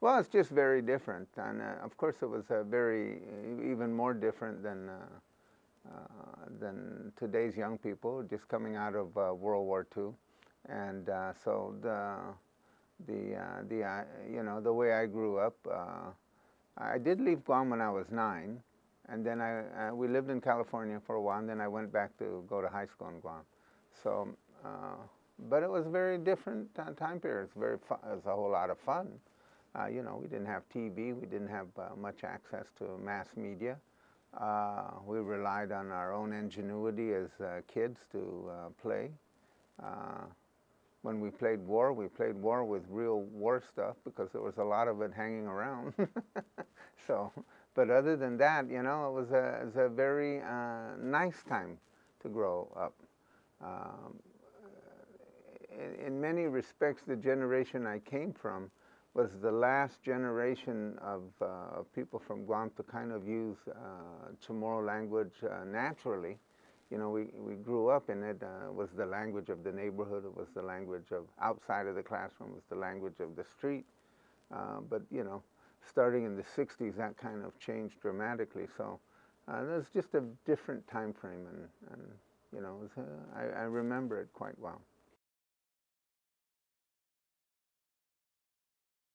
Well, it's just very different, and of course it was even more different than today's young people, just coming out of World War II, and so the way I grew up, I did leave Guam when I was 9, and then we lived in California for a while, and then I went back to go to high school in Guam. So, but it was a very different time period. It's very fun. It was a whole lot of fun. We didn't have TV. We didn't have much access to mass media. We relied on our own ingenuity as kids to play. When we played war with real war stuff because there was a lot of it hanging around. So, but other than that, it was a very nice time to grow up. In many respects, the generation I came from was the last generation of people from Guam to kind of use Chamorro language naturally. We grew up in it. It was the language of the neighborhood. It was the language of outside of the classroom. It was the language of the street. But starting in the 60s, that kind of changed dramatically. So it was just a different time frame, and I remember it quite well.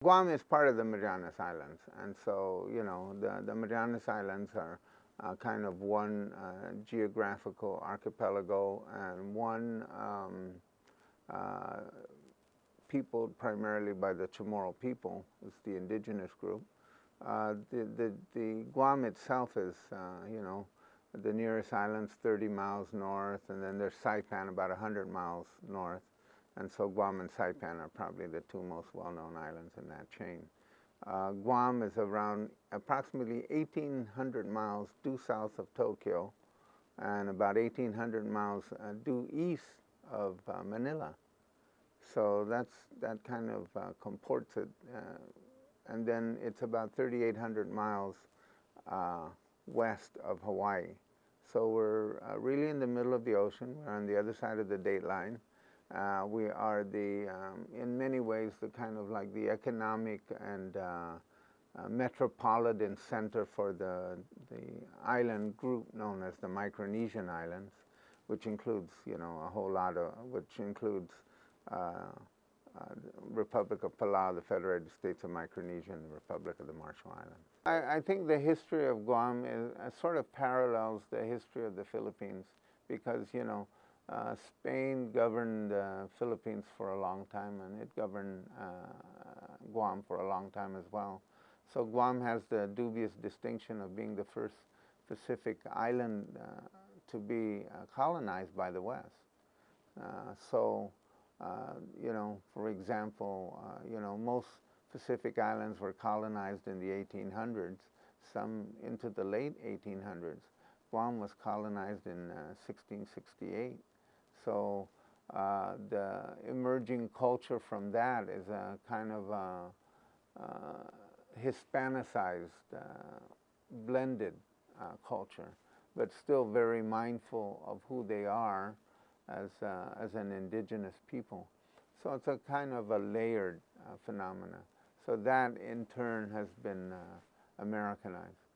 Guam is part of the Marianas Islands, and so, the Marianas Islands are kind of one geographical archipelago and one peopled primarily by the Chamorro people. It's the indigenous group. The Guam itself is, the nearest island's 30 miles north, and then there's Saipan about 100 miles north. And so Guam and Saipan are probably the two most well-known islands in that chain. Guam is around approximately 1,800 miles due south of Tokyo and about 1,800 miles due east of Manila. So that kind of comports it. And then it's about 3,800 miles west of Hawaii. So we're really in the middle of the ocean. We're on the other side of the date line. We are in many ways, the kind of like the economic and metropolitan center for the island group known as the Micronesian Islands, which includes, a whole lot of, which includes Republic of Palau, the Federated States of Micronesia, and the Republic of the Marshall Islands. I think the history of Guam sort of parallels the history of the Philippines because, Spain governed the Philippines for a long time, and it governed Guam for a long time as well. So Guam has the dubious distinction of being the first Pacific island to be colonized by the West. For example, most Pacific islands were colonized in the 1800s, some into the late 1800s. Guam was colonized in 1668. So the emerging culture from that is a kind of Hispanicized, blended culture, but still very mindful of who they are as an indigenous people. So it's a kind of a layered phenomena. So that in turn has been Americanized.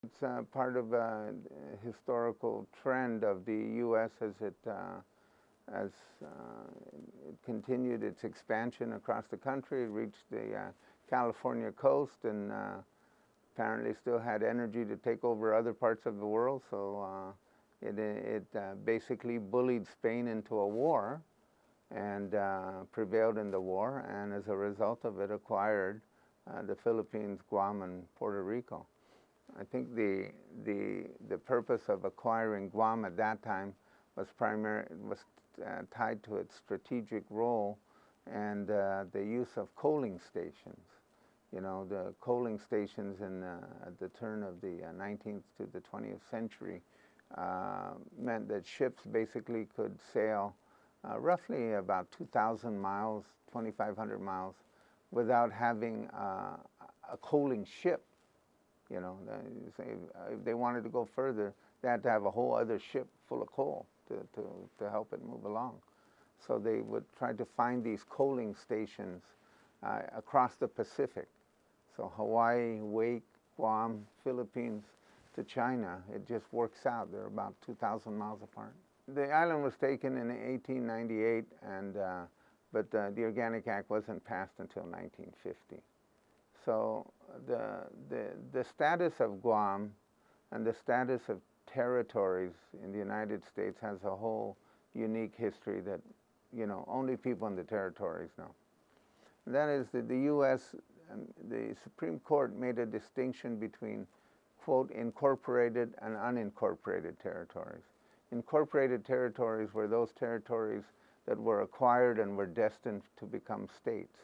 It's part of a historical trend of the U.S. as it continued its expansion across the country. It reached the California coast and apparently still had energy to take over other parts of the world. So it basically bullied Spain into a war and prevailed in the war, and as a result of it acquired the Philippines, Guam, and Puerto Rico. I think the purpose of acquiring Guam at that time was tied to its strategic role and the use of coaling stations. The coaling stations at the turn of the 19th to the 20th century meant that ships basically could sail roughly about 2,000 miles, 2,500 miles, without having a coaling ship. If they wanted to go further, they had to have a whole other ship full of coal to help it move along. So they would try to find these coaling stations across the Pacific. So Hawaii, Wake, Guam, Philippines to China, it just works out. They're about 2,000 miles apart. The island was taken in 1898, but the Organic Act wasn't passed until 1950. So the status of Guam and the status of territories in the United States has a whole unique history that, you know, only people in the territories know. And that is that the U.S., the Supreme Court made a distinction between, quote, incorporated and unincorporated territories. Incorporated territories were those territories that were acquired and were destined to become states.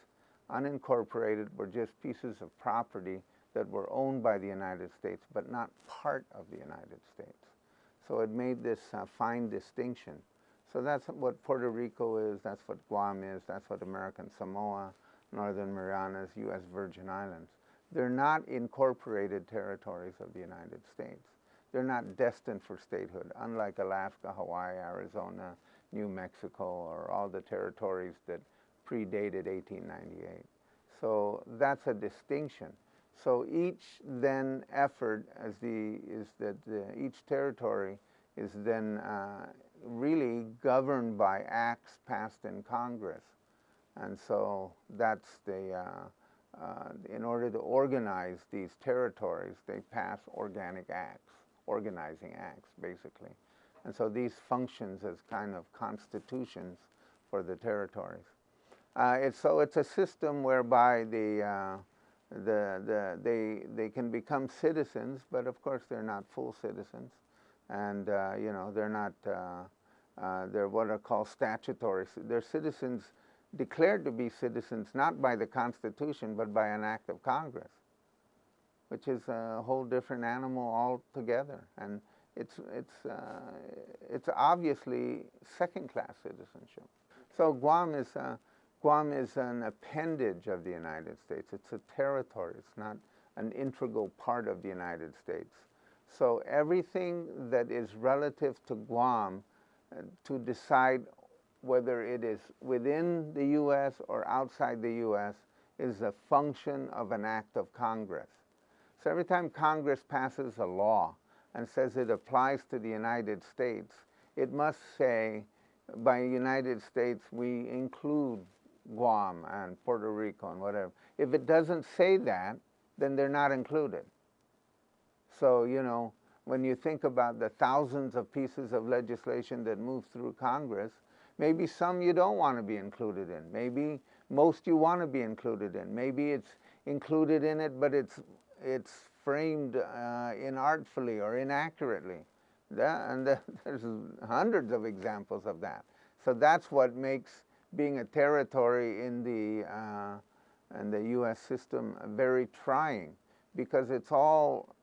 Unincorporated were just pieces of property that were owned by the United States, but not part of the United States. So it made this fine distinction. So that's what Puerto Rico is, that's what Guam is, that's what American Samoa, Northern Marianas, U.S. Virgin Islands. They're not incorporated territories of the United States. They're not destined for statehood, unlike Alaska, Hawaii, Arizona, New Mexico, or all the territories that predated 1898. So that's a distinction. So each then effort each territory is then really governed by acts passed in Congress. And so that's in order to organize these territories, they pass organic acts, organizing acts, basically. And so these functions as kind of constitutions for the territories. So it's a system whereby they can become citizens, but of course they're not full citizens. And, you know, they're not, they're what are called statutory. They're citizens declared to be citizens not by the Constitution, but by an act of Congress, which is a whole different animal altogether. And it's obviously second-class citizenship. So Guam is an appendage of the United States. It's a territory. It's not an integral part of the United States. So everything that is relative to Guam to decide whether it is within the U.S. or outside the U.S. is a function of an act of Congress. So every time Congress passes a law and says it applies to the United States, it must say, by United States, we include Guam and Puerto Rico and whatever. If it doesn't say that, then they're not included. So, you know, when you think about the thousands of pieces of legislation that move through Congress, maybe some you don't want to be included in. Maybe most you want to be included in. Maybe it's included in it, but it's framed inartfully or inaccurately. There's hundreds of examples of that. So that's what makes being a territory in the U.S. system very trying, because it's all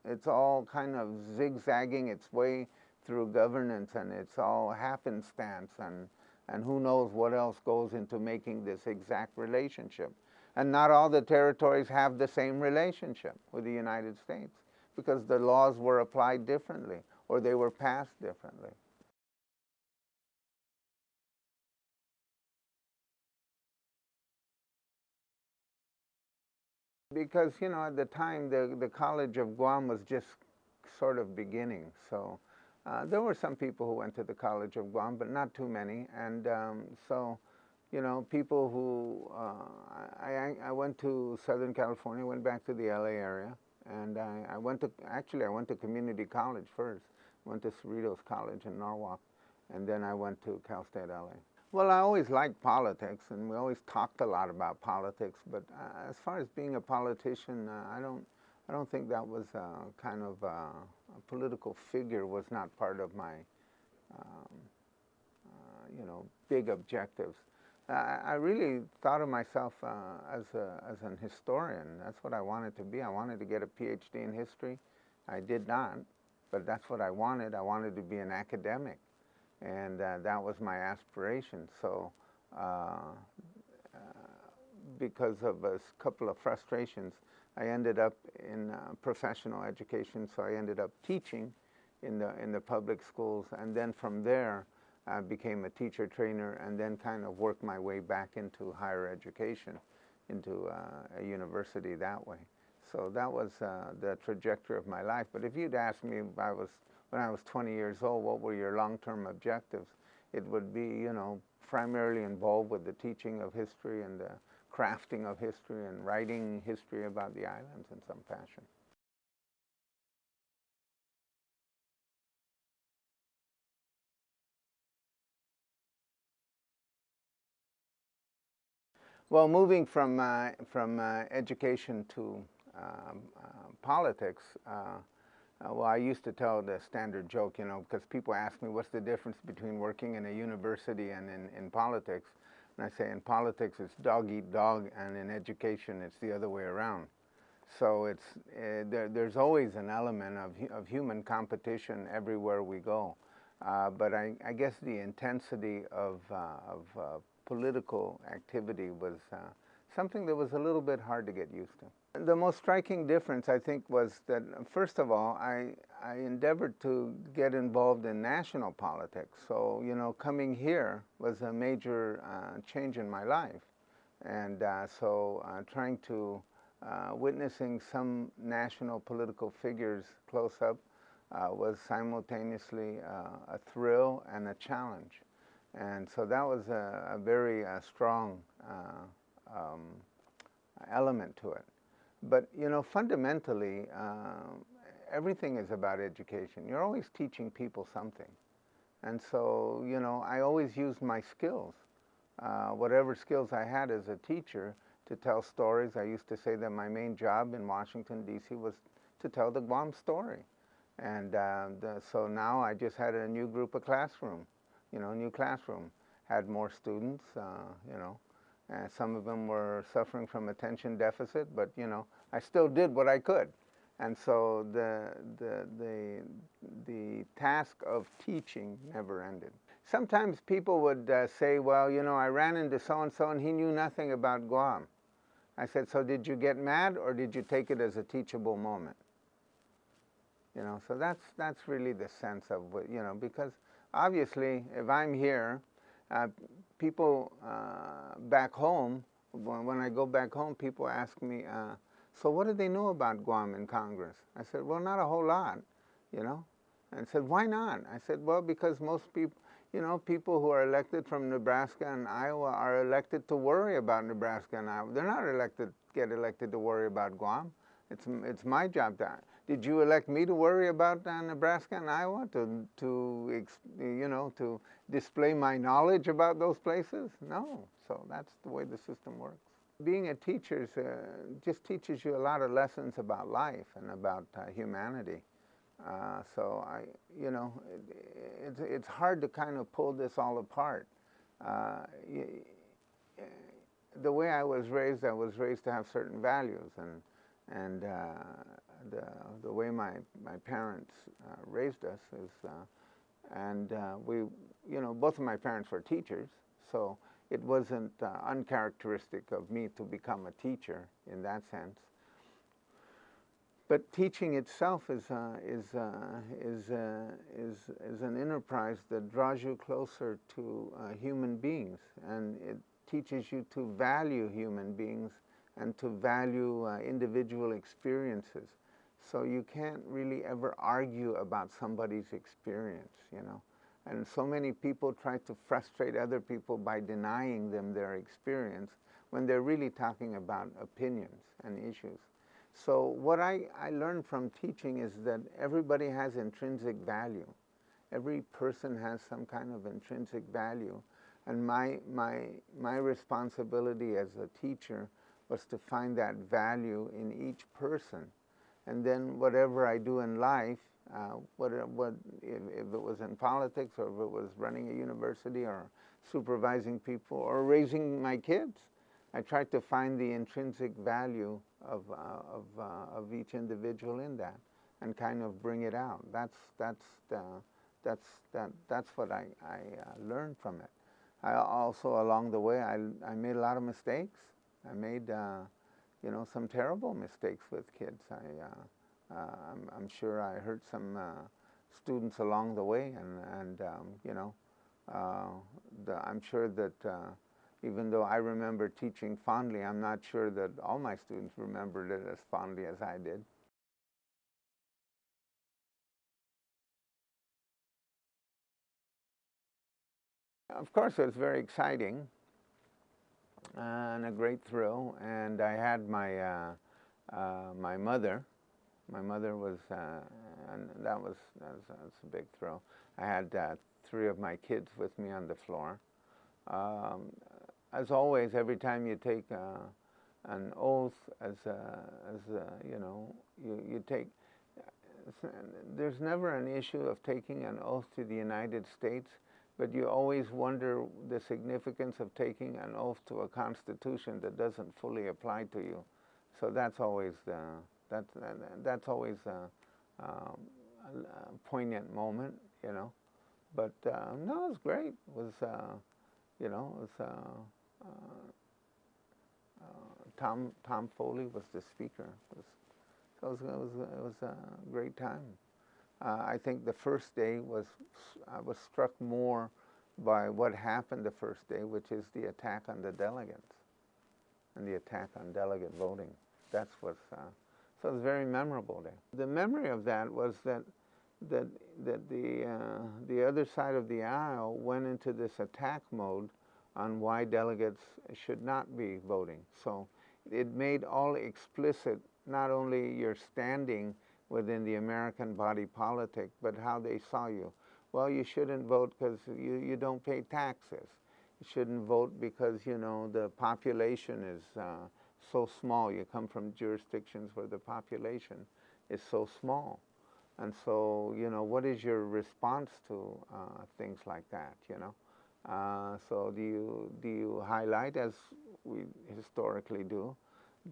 kind of zigzagging its way through governance, and it's all happenstance, and who knows what else goes into making this exact relationship. And not all the territories have the same relationship with the United States, because the laws were applied differently or they were passed differently. Because, you know, at the time, the College of Guam was just sort of beginning. So there were some people who went to the College of Guam, but not too many. And so, you know, people who, I went to Southern California, went back to the LA area, and I went to community college first. Went to Cerritos College in Norwalk, and then I went to Cal State LA. Well, I always liked politics, and we always talked a lot about politics, but as far as being a politician, I don't think that was kind of a political figure was not part of my, you know, big objectives. I really thought of myself as an historian. That's what I wanted to be. I wanted to get a PhD in history. I did not, but that's what I wanted. I wanted to be an academic, and that was my aspiration. So because of a couple of frustrations, I ended up in professional education, so I ended up teaching in the public schools, and then from there, became a teacher trainer, and then kind of worked my way back into higher education, into a university that way. So that was the trajectory of my life. But if you'd asked me when I was 20 years old, what were your long-term objectives, it would be, you know, primarily involved with the teaching of history and the crafting of history and writing history about the islands in some fashion. Well, moving from education to politics, well, I used to tell the standard joke, you know, because people ask me what's the difference between working in a university and in politics. And I say in politics it's dog eat dog, and in education it's the other way around. So it's, there's always an element of human competition everywhere we go. But I guess the intensity of political activity was something that was a little bit hard to get used to. The most striking difference, I think, was that, first of all, I endeavored to get involved in national politics. So, you know, coming here was a major change in my life. And so trying to, witnessing some national political figures close up was simultaneously a thrill and a challenge. And so that was a very strong element to it. But, you know, fundamentally, everything is about education. You're always teaching people something. And so, you know, I always used my skills, whatever skills I had as a teacher, to tell stories. I used to say that my main job in Washington, D.C. was to tell the Guam story. And so now I just had a new group of classroom, you know, new classroom. Had more students, you know. Some of them were suffering from attention deficit, but, you know, I still did what I could. And so the task of teaching never ended. Sometimes people would say, well, you know, I ran into so-and-so and he knew nothing about Guam. I said, so did you get mad or did you take it as a teachable moment? You know, so that's really the sense of what, you know, because obviously if I'm here, people back home, when I go back home, people ask me, so what do they know about Guam in Congress? I said, well, not a whole lot, you know. And said, why not? I said, well, because most people, you know, people who are elected from Nebraska and Iowa are elected to worry about Nebraska and Iowa. They're not get elected to worry about Guam. It's my job to. Did you elect me to worry about Nebraska and Iowa, you know, to display my knowledge about those places? No. So that's the way the system works. Being a teacher just teaches you a lot of lessons about life and about humanity. So you know, it's hard to kind of pull this all apart. The way I was raised to have certain values, and the way my parents raised us is, we, you know, both of my parents were teachers, so it wasn't uncharacteristic of me to become a teacher in that sense. But teaching itself is an enterprise that draws you closer to human beings, and it teaches you to value human beings and to value individual experiences. So you can't really ever argue about somebody's experience, you know. And so many people try to frustrate other people by denying them their experience when they're really talking about opinions and issues. So what I learned from teaching is that everybody has intrinsic value. Every person has some kind of intrinsic value. And my responsibility as a teacher was to find that value in each person. And then whatever I do in life, if it was in politics or if it was running a university or supervising people or raising my kids, I tried to find the intrinsic value of each individual in that and kind of bring it out. That's what I learned from it. I also, along the way, I made a lot of mistakes. I made you know, some terrible mistakes with kids. I'm sure I hurt some students along the way, and you know, Uh, I'm sure that even though I remember teaching fondly, I'm not sure that all my students remembered it as fondly as I did. Of course, it was very exciting and a great thrill. And I had my mother. My mother was, and that's a big thrill. I had three of my kids with me on the floor. Um, as always, every time you take an oath, you know, you take. There's never an issue of taking an oath to the United States, but you always wonder the significance of taking an oath to a constitution that doesn't fully apply to you. So that's always that's always a poignant moment, you know. But no, it was great. It was you know, it was Tom Foley was the speaker. It was a great time. I think the first day I was struck more by what happened the first day, which is the attack on the delegates and the attack on delegate voting. That's what's so it was a very memorable day. The memory of that was that the other side of the aisle went into this attack mode on why delegates should not be voting. So it made all explicit not only your standing within the American body politic, but how they saw you. Well, you shouldn't vote because you don't pay taxes. You shouldn't vote because, you know, the population is so small. You come from jurisdictions where the population is so small. And so, you know, what is your response to things like that, you know? So do you highlight, as we historically do,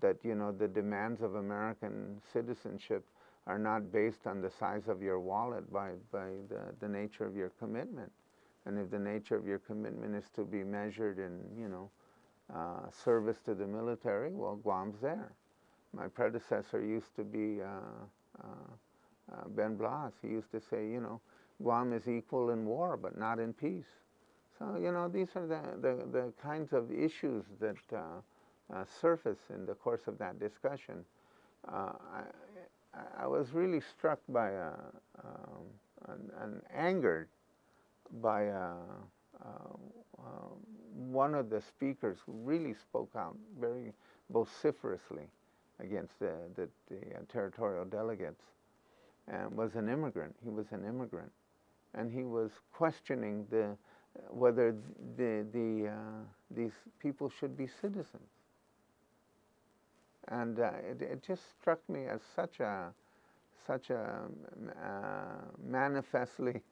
that, you know, the demands of American citizenship are not based on the size of your wallet, by the nature of your commitment. And if the nature of your commitment is to be measured in, you know, service to the military, well, Guam's there. My predecessor used to be Ben Blas. He used to say, you know, Guam is equal in war, but not in peace. So, you know, these are the kinds of issues that surface in the course of that discussion. I was really struck by and angered by one of the speakers who really spoke out very vociferously against the territorial delegates, and was an immigrant. He was an immigrant, and he was questioning whether these people should be citizens. And it just struck me as such a manifestly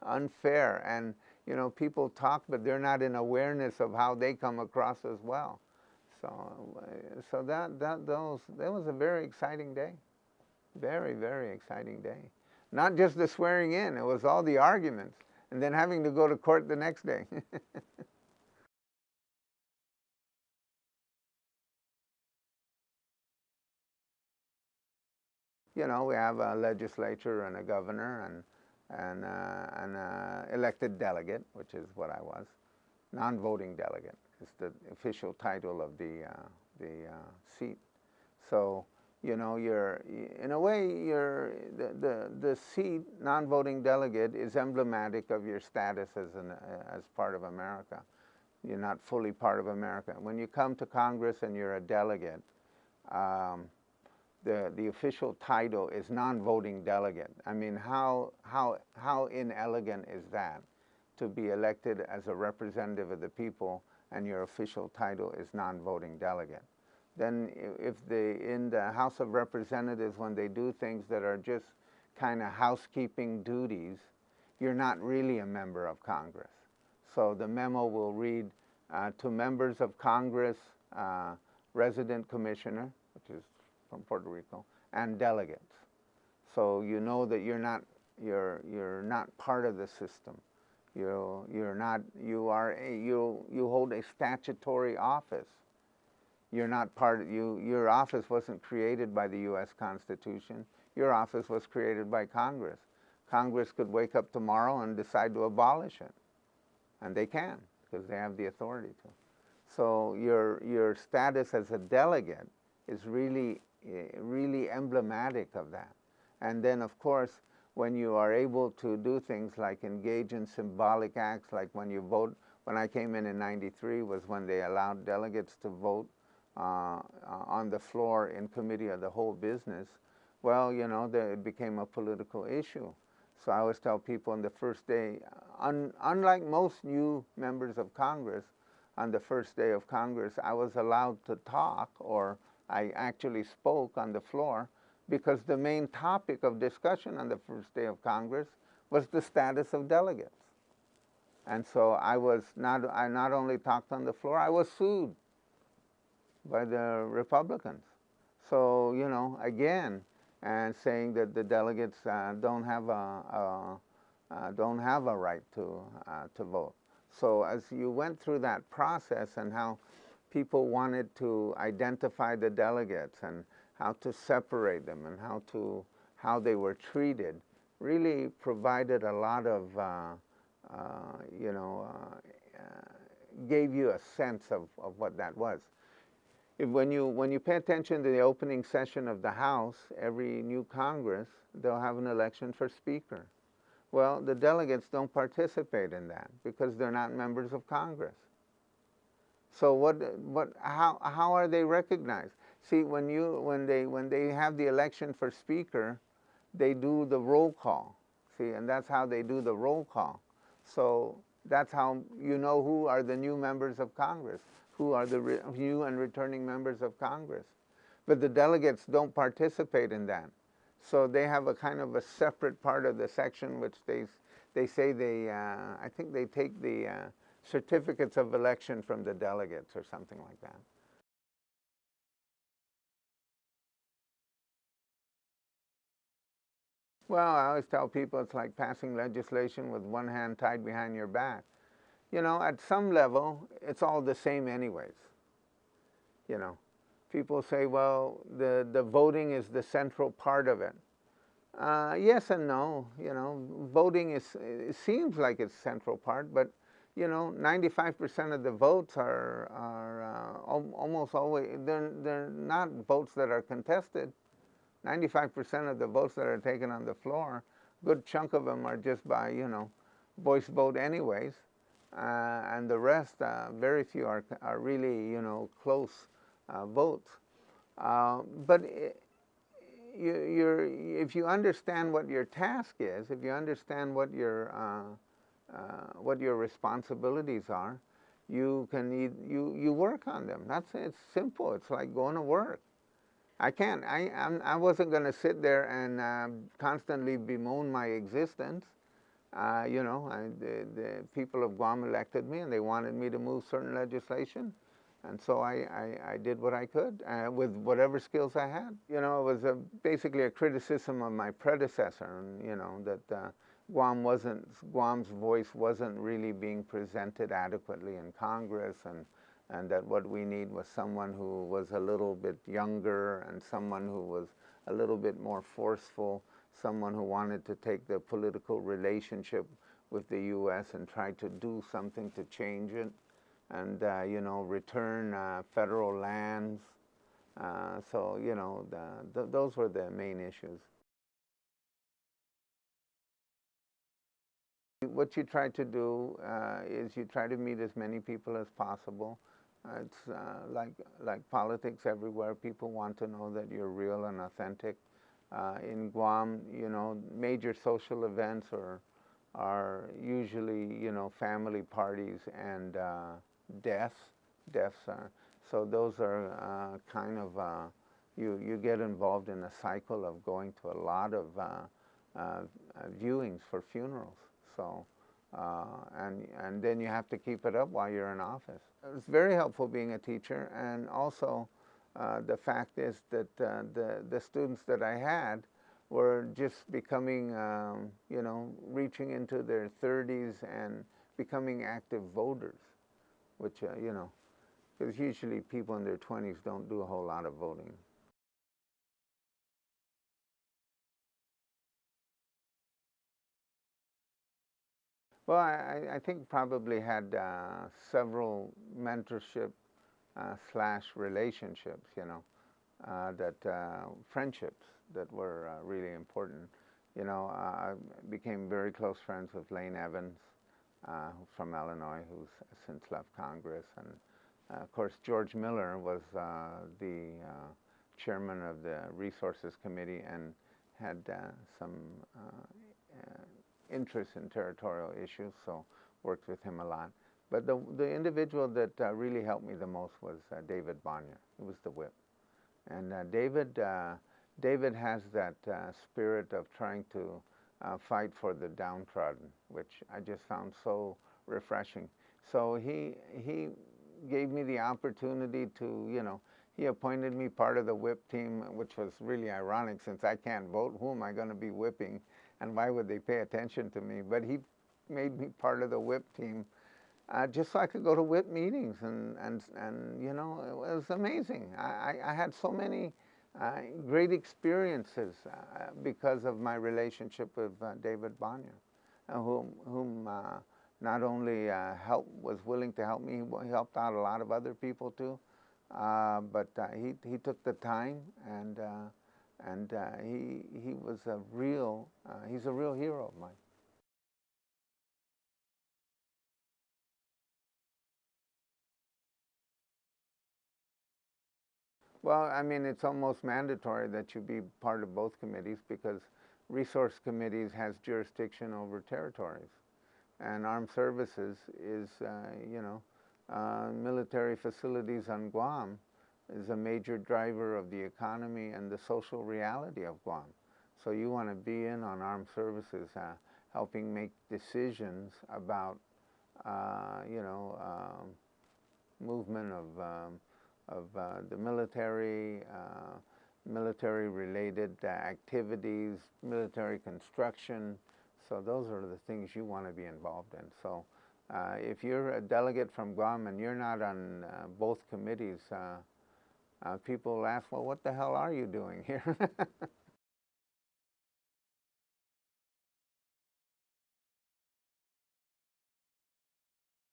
unfair. And, you know, people talk, but they're not in awareness of how they come across as well. So that was a very exciting day, very exciting day. Not just the swearing in; it was all the arguments, and then having to go to court the next day. You know, we have a legislature and a governor and an elected delegate, which is what I was. Non-voting delegate is the official title of the seat. So, you know, in a way, the seat, non-voting delegate, is emblematic of your status as part of America. You're not fully part of America. When you come to Congress and you're a delegate, the official title is non-voting delegate. I mean, how inelegant is that, to be elected as a representative of the people and your official title is non-voting delegate? Then if in the House of Representatives, when they do things that are just kind of housekeeping duties, you're not really a member of Congress. So the memo will read, to members of Congress, resident commissioner, which is from Puerto Rico, and delegates. So you know that you're not part of the system. You hold a statutory office. You're not part of, your office wasn't created by the U.S. Constitution. Your office was created by Congress. Congress could wake up tomorrow and decide to abolish it. and they can because they have the authority to. So your status as a delegate is really really emblematic of that. And then, of course, when you are able to do things like engage in symbolic acts, like when you vote. When I came in '93 was when they allowed delegates to vote on the floor in committee of the whole business. Well, you know, it became a political issue. So I always tell people on the first day, unlike most new members of Congress, on the first day of Congress, I was allowed to talk, or I actually spoke on the floor, because the main topic of discussion on the first day of Congress was the status of delegates. And so I not only talked on the floor, I was sued by the Republicans. So, you know, again, and saying that the delegates don't have a right to vote. So as you went through that process and how people wanted to identify the delegates and how to separate them and how they were treated, really provided a lot of gave you a sense of what that was. When you pay attention to the opening session of the House, every new Congress, they'll have an election for Speaker. Well, the delegates don't participate in that because they're not members of Congress. So how are they recognized? See, when they have the election for Speaker, they do the roll call. See, and that's how they do the roll call. So that's how you know who are the new members of Congress, who are the new and returning members of Congress. But the delegates don't participate in that. So they have a kind of a separate part of the section which they say I think they take the certificates of election from the delegates or something like that. Well, I always tell people it's like passing legislation with one hand tied behind your back. You know, at some level, it's all the same anyways. You know, people say, well, the voting is the central part of it. Yes and no. You know, voting it seems like it's central part, but you know, 95% of the votes are almost always, they're not votes that are contested. 95% of the votes that are taken on the floor, a good chunk of them are just by, you know, voice vote anyways. And the rest, very few are really, you know, close votes. But if you understand what your task is, if you understand what your responsibilities are, you work on them. It's simple. It's like going to work. I wasn't going to sit there and constantly bemoan my existence. You know, the people of Guam elected me, and they wanted me to move certain legislation, and so I did what I could with whatever skills I had. You know, it was basically a criticism of my predecessor, and you know that Guam's voice wasn't really being presented adequately in Congress, and that what we need was someone who was a little bit younger and someone who was a little bit more forceful, someone who wanted to take the political relationship with the U.S. and try to do something to change it, and you know, return federal lands. So you know, those were the main issues. What you try to do is you try to meet as many people as possible. It's like politics everywhere. People want to know that you're real and authentic. In Guam, you know, major social events are usually, you know, family parties and deaths. So those are kind of you get involved in a cycle of going to a lot of viewings for funerals. So and then you have to keep it up while you're in office. It's very helpful being a teacher, and also the fact is that the students that I had were just becoming, you know, reaching into their 30s and becoming active voters, which, you know, because usually people in their 20s don't do a whole lot of voting. Well, I think probably had several mentorship slash relationships, that friendships that were really important. I became very close friends with Lane Evans from Illinois, who's since left Congress, and of course George Miller was the chairman of the Resources Committee and had some interest in territorial issues, so worked with him a lot. But the individual that really helped me the most was David Bonnier. He was the whip. And David has that spirit of trying to fight for the downtrodden, which I just found so refreshing. So he gave me the opportunity to, he appointed me part of the whip team, which was really ironic since I can't vote. Who am I going to be whipping, and why would they pay attention to me? But he made me part of the whip team just so I could go to whip meetings, and it was amazing. I had so many great experiences because of my relationship with David Bonnier, whom not only was willing to help me, he helped out a lot of other people too, but he took the time, and he was he's a real hero of mine. Well, I mean, it's almost mandatory that you be part of both committees because resource committees has jurisdiction over territories, and armed services is, military facilities on Guam is a major driver of the economy and the social reality of Guam. So you want to be in on armed services, helping make decisions about, movement of the military, military-related activities, military construction. So those are the things you want to be involved in. So if you're a delegate from Guam and you're not on both committees, people ask, well, what the hell are you doing here?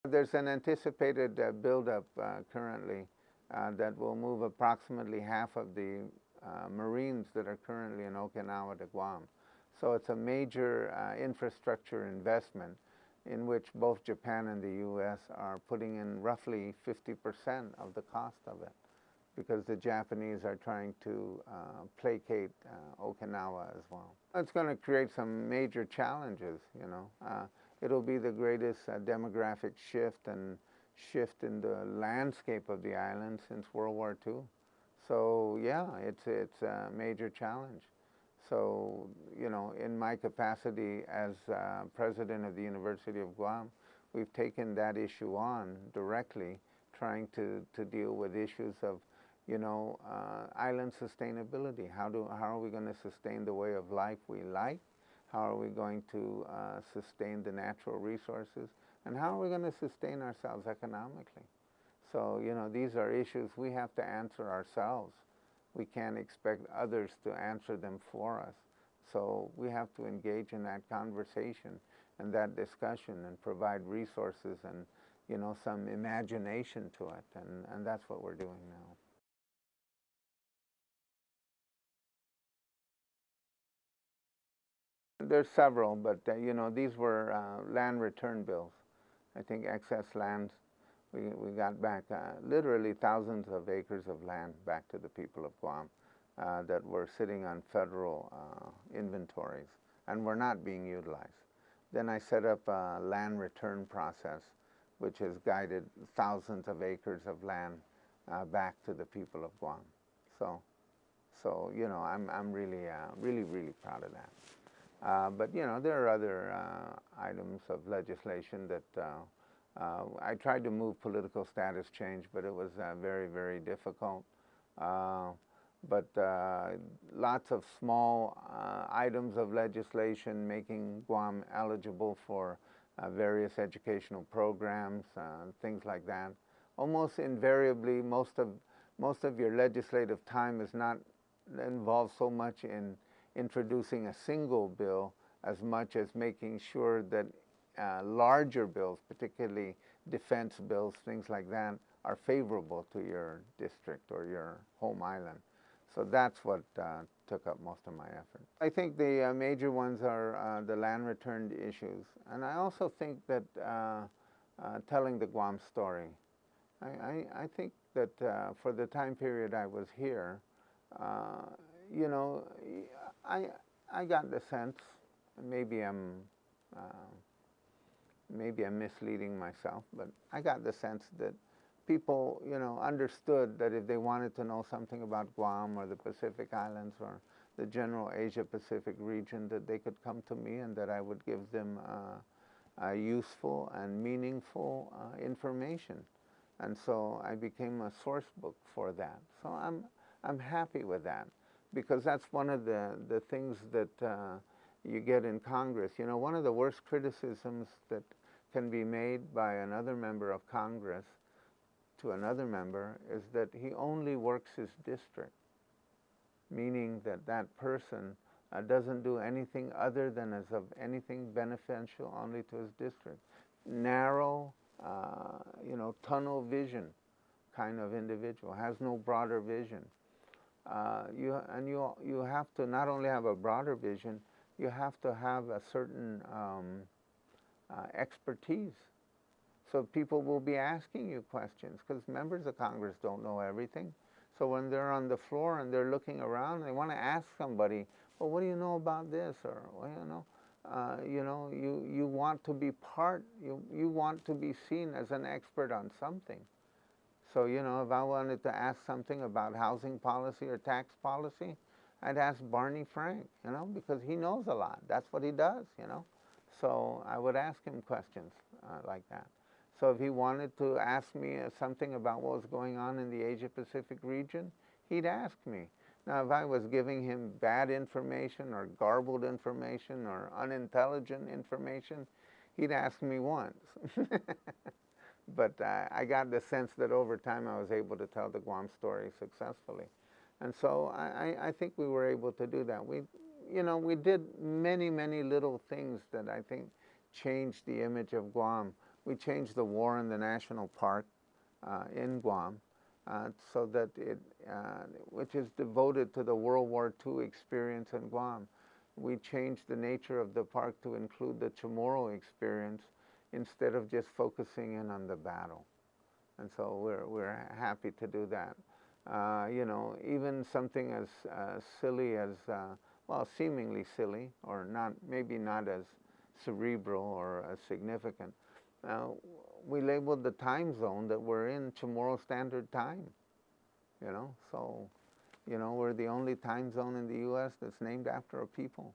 There's an anticipated buildup currently that will move approximately half of the Marines that are currently in Okinawa to Guam. So it's a major infrastructure investment in which both Japan and the U.S. are putting in roughly 50% of the cost of it, because the Japanese are trying to placate Okinawa as well. It's going to create some major challenges, it'll be the greatest demographic shift in the landscape of the island since World War II. So yeah, it's a major challenge. So, in my capacity as president of the University of Guam, we've taken that issue on directly, trying to deal with issues of, island sustainability. How are we going to sustain the way of life we like? How are we going to sustain the natural resources? And how are we going to sustain ourselves economically? So, these are issues we have to answer ourselves. We can't expect others to answer them for us. So we have to engage in that conversation and that discussion and provide resources and, some imagination to it. And that's what we're doing now. There's several, but these were land return bills. I think excess land, we got back literally thousands of acres of land back to the people of Guam that were sitting on federal inventories and were not being utilized. Then I set up a land return process, which has guided thousands of acres of land back to the people of Guam. So I'm really, really proud of that. But there are other items of legislation that I tried to move political status change, but it was very, very difficult. But lots of small items of legislation making Guam eligible for various educational programs, things like that. Almost invariably, most of your legislative time is not involved so much in introducing a single bill as much as making sure that larger bills, particularly defense bills, things like that, are favorable to your district or your home island. So that's what took up most of my effort. I think the major ones are the land returned issues. And I also think that telling the Guam story. I think that for the time period I was here, you know, I got the sense, maybe I'm misleading myself, but I got the sense that people, you know, understood that if they wanted to know something about Guam or the Pacific Islands or the general Asia-Pacific region, that they could come to me and that I would give them useful and meaningful information. And so I became a source book for that. So I'm happy with that, because that's one of the things that you get in Congress. You know, one of the worst criticisms that can be made by another member of Congress to another member is that he only works his district, meaning that that person doesn't do anything other than as of anything beneficial only to his district. Narrow, you know, tunnel vision kind of individual, has no broader vision. You have to not only have a broader vision, you have to have a certain expertise. So people will be asking you questions, because members of Congress don't know everything. So when they're on the floor and they're looking around, they want to ask somebody, well, what do you know about this? Or, well, you want to be part, you want to be seen as an expert on something. So, you know, if I wanted to ask something about housing policy or tax policy, I'd ask Barney Frank, you know, because he knows a lot. That's what he does, you know. So I would ask him questions like that. So if he wanted to ask me something about what was going on in the Asia-Pacific region, he'd ask me. Now, if I was giving him bad information or garbled information or unintelligent information, he'd ask me once. But I got the sense that over time I was able to tell the Guam story successfully. And so I think we were able to do that. We did many, many little things that I think changed the image of Guam. We changed the war in the national park in Guam, so that which is devoted to the World War II experience in Guam. We changed the nature of the park to include the Chamorro experience instead of just focusing in on the battle. And so we're happy to do that. You know, even something as silly as, well, seemingly silly, or not, maybe not as cerebral or as significant. We labeled the time zone that we're in Chamorro Standard Time, you know. So, you know, we're the only time zone in the U.S. that's named after a people.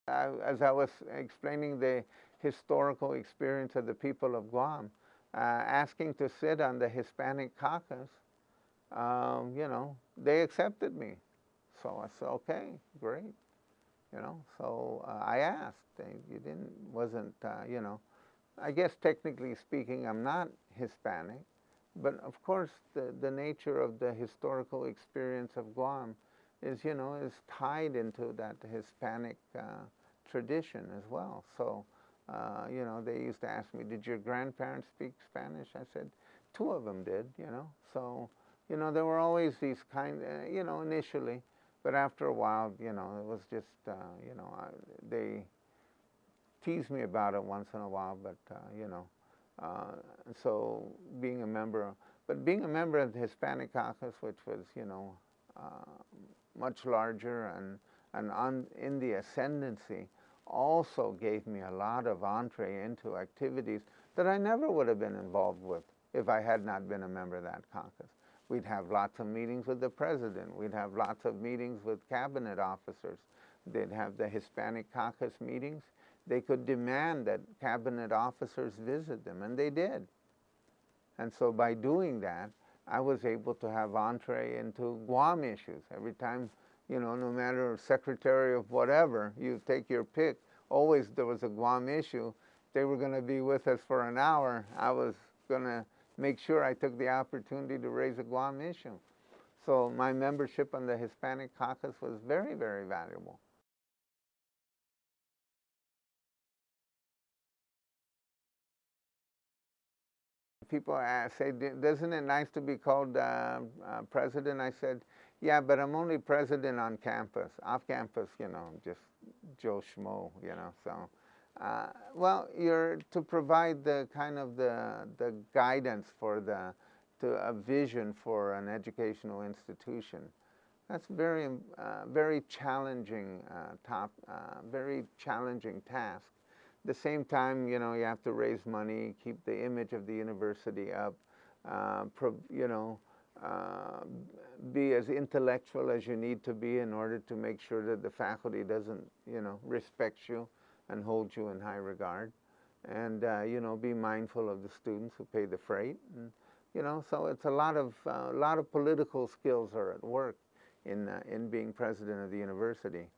As I was explaining the historical experience of the people of Guam, asking to sit on the Hispanic caucus, you know, they accepted me. So I said, okay, great. You know, so I asked. Wasn't, you know, I guess technically speaking, I'm not Hispanic, but of course the nature of the historical experience of Guam is, you know, is tied into that Hispanic tradition as well. So, you know, they used to ask me, did your grandparents speak Spanish? I said, 2 of them did, you know. So, you know, there were always these kind, you know, initially, but after a while, you know, it was just, you know, they tease me about it once in a while, but, you know, so being a member of the Hispanic caucus, which was, you know, much larger and in the ascendancy, also gave me a lot of entree into activities that I never would have been involved with if I had not been a member of that caucus. We'd have lots of meetings with the president. We'd have lots of meetings with cabinet officers. They'd have the Hispanic caucus meetings. They could demand that cabinet officers visit them, and they did. And so by doing that, I was able to have entree into Guam issues. Every time, you know, no matter secretary of whatever, you take your pick, always there was a Guam issue. They were going to be with us for an hour. I was going to make sure I took the opportunity to raise a Guam issue. So my membership on the Hispanic caucus was very, very valuable. People say, "Isn't it nice to be called president?" I said, "Yeah, but I'm only president on campus. Off campus, I'm just Joe Schmo, So, well, you're to provide the kind of the guidance for a vision for an educational institution. That's very challenging very challenging task. At the same time, you have to raise money, keep the image of the university up, uh, be as intellectual as you need to be in order to make sure that the faculty doesn't, respect you and hold you in high regard, and be mindful of the students who pay the freight, and so it's a lot of political skills are at work in being president of the university.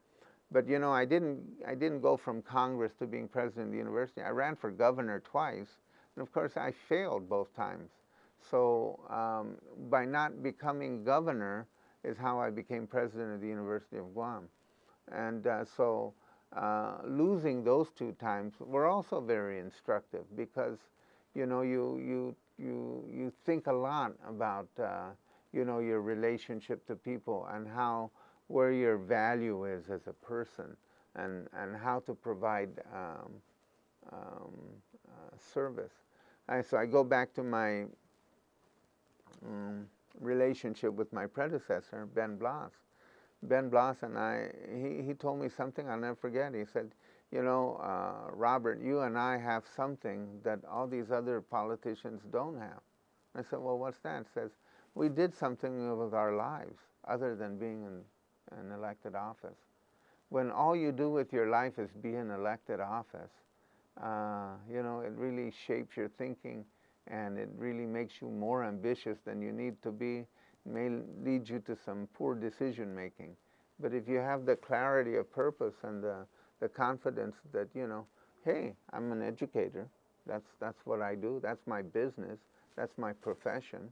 But I didn't go from Congress to being president of the university. I ran for governor twice, and of course I failed both times. So by not becoming governor is how I became president of the University of Guam. And so losing those two times were also very instructive, because you think a lot about your relationship to people, and where your value is as a person, and how to provide service. So I go back to my relationship with my predecessor, Ben Blas. Ben Blas and he told me something I'll never forget. He said, Robert, you and I have something that all these other politicians don't have. I said, well, what's that? He says, we did something with our lives other than being in an elected office. When all you do with your life is be in elected office, it really shapes your thinking, and it really makes you more ambitious than you need to be. It may lead you to some poor decision making. But if you have the clarity of purpose and the confidence that, hey, I'm an educator, that's what I do, that's my business, that's my profession.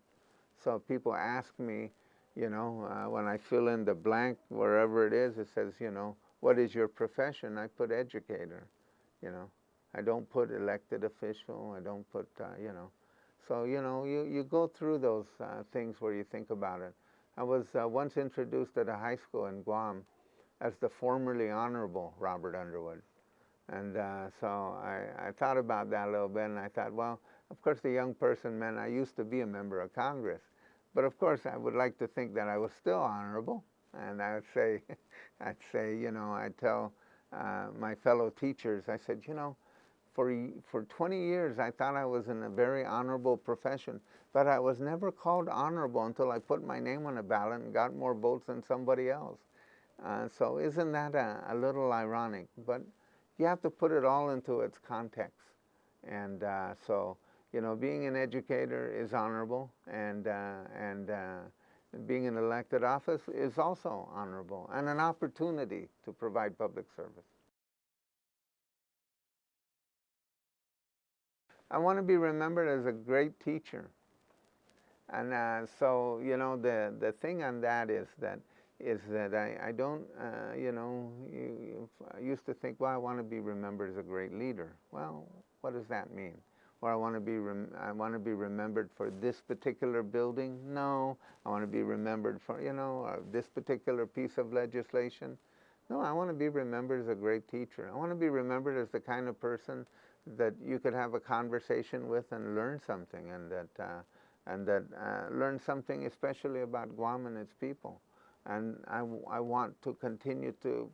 So people ask me, when I fill in the blank, wherever it says, what is your profession? I put educator, I don't put elected official, I don't put, So, you go through those things where you think about it. I was once introduced at a high school in Guam as the formerly Honorable Robert Underwood. And so I thought about that a little bit, and I thought, well, of course the young person meant I used to be a member of Congress. But of course I would like to think that I was still honorable. And I would say, I'd tell my fellow teachers, I said, for 20 years I thought I was in a very honorable profession, but I was never called honorable until I put my name on a ballot and got more votes than somebody else. So isn't that a little ironic? But you have to put it all into its context. And so, being an educator is honorable, and being in elected office is also honorable, and an opportunity to provide public service. I want to be remembered as a great teacher. And so, the thing on that is that I don't, I used to think, well, I want to be remembered as a great leader. Well, what does that mean? Or I want to be remembered for this particular building? No, I want to be remembered for, this particular piece of legislation. No, I want to be remembered as a great teacher. I want to be remembered as the kind of person that you could have a conversation with and learn something, and that learn something especially about Guam and its people. And I want to continue to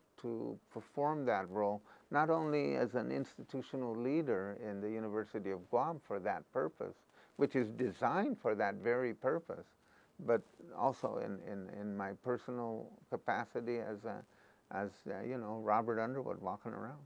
perform that role, not only as an institutional leader in the University of Guam for that purpose, which is designed for that very purpose, but also in my personal capacity as Robert Underwood walking around.